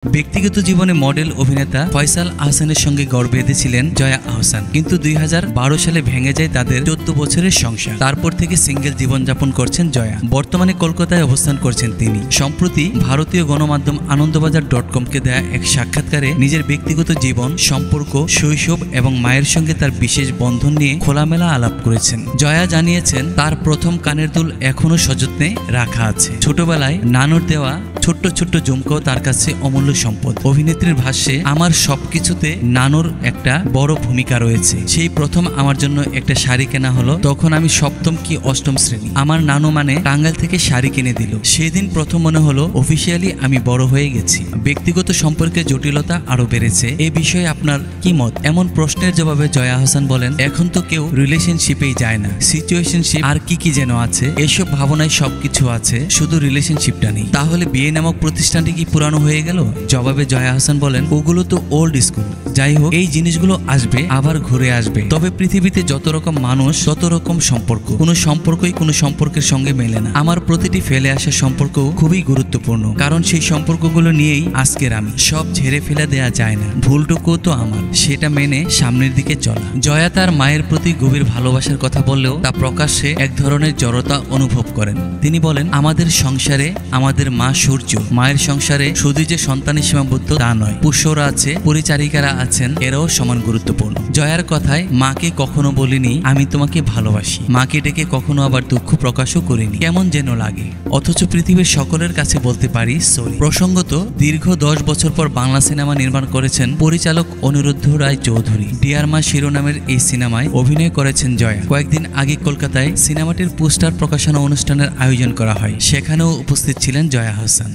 ব্যক্তিগত জীবনে মডেল অভিনেতা ফয়সাল আহসানের সঙ্গে গড় বেঁধেছিলেন জয়া আহসান, কিন্তু 2012 সালে ভেঙে যায় তাদের 14 বছরের সংসার। তারপর থেকে সিঙ্গেল জীবনযাপন করছেন জয়া। বর্তমানে কলকাতায় অবস্থান করছেন তিনি। সম্প্রতি ভারতীয় গণমাধ্যম আনন্দবাজার.com-কে দেয়া এক সাক্ষাৎকারে নিজের ব্যক্তিগত জীবন, সম্পর্ক, শৈশব এবং মায়ের সঙ্গে তার বিশেষ বন্ধন নিয়ে খোলামেলা আলাপ করেছেন। জয়া জানিয়েছেন তার প্রথম কানের দুল এখনো সযত্নে রাখা আছে। ছোটবেলায় নানুর দেওয়া ছোট্ট ছোট্ট ঝুমকো তার কাছে অমূল্য সম্পদ। অভিনেত্রীর ভাষ্যে, আমার সবকিছুতে নানুর একটা বড় ভূমিকা রয়েছে। সেই প্রথম আমার জন্য একটা শাড়ি কেনা হলো, তখন আমি সপ্তম কি অষ্টম শ্রেণী। আমার নানু মানে টাঙ্গাইল থেকে শাড়ি কিনে দিল। সেদিন প্রথম মনে হলো অফিসিয়ালি আমি বড় হয়ে গেছি। ব্যক্তিগত সম্পর্কের জটিলতা আরো বেড়েছে। এই বিষয়ে আপনার কি মত? এমন প্রশ্নের জবাবে জয়া আহসান বলেন, এখন তো কেউ রিলেশনশিপেই যায় না, সিচুয়েশনশিপ আর কি যেন আছে। এসব ভাবনায় সবকিছু আছে, শুধু রিলেশনশিপটা নেই। তাহলে বিয়ে নামক প্রতিষ্ঠানটি কি পুরানো হয়ে গেল? জবাবে জয়া আহসান বলেন, ওগুলো তো ওল্ড স্কুল। যাই হোক, এই জিনিসগুলো আসবে, আবার ঘুরে আসবে। তবে পৃথিবীতে যত রকম মানুষ, তত রকম সম্পর্ক। কোনো সম্পর্কই কোনো সম্পর্কের সঙ্গে মেলে না। আমার প্রতিটি ফেলে আসা সম্পর্ক খুবই গুরুত্বপূর্ণ, কারণ সেই সম্পর্কগুলো নিয়েই আজকের আমি। সব ঝেড়ে ফেলে দেয়া যায় না, ভুলটুকু তো আমার, সেটা মেনে সামনের দিকে চলা। জয়া তার মায়ের প্রতি গভীর ভালোবাসার কথা বললেও তা প্রকাশ্যে এক ধরনের জড়তা অনুভব করেন। তিনি বলেন, আমাদের সংসারে আমাদের মা সূর্য। মায়ের সংসারে শুধু যে সন্তানের সীমাবদ্ধ তা নয়, পুষ্যরা আছে, পরিচারিকারা আছেন, এরাও সমান গুরুত্বপূর্ণ। জয়ার কথায়, মাকে কখনো বলিনি আমি তোমাকে ভালোবাসি, মাকে ডেকে কখনো আবার দুঃখ প্রকাশও করিনি। কেমন যেন লাগে, অথচ পৃথিবীর সকলের কাছে বলতে পারি সরি। প্রসঙ্গত, দীর্ঘ 10 বছর পর বাংলা সিনেমা নির্মাণ করেছেন পরিচালক অনিরুদ্ধ রায় চৌধুরী। ডিয়ার মা শিরোনামের এই সিনেমায় অভিনয় করেছেন জয়া। কয়েকদিন আগে কলকাতায় সিনেমাটির পোস্টার প্রকাশনা অনুষ্ঠানের আয়োজন করা হয়, সেখানেও উপস্থিত ছিলেন জয়া আহসান।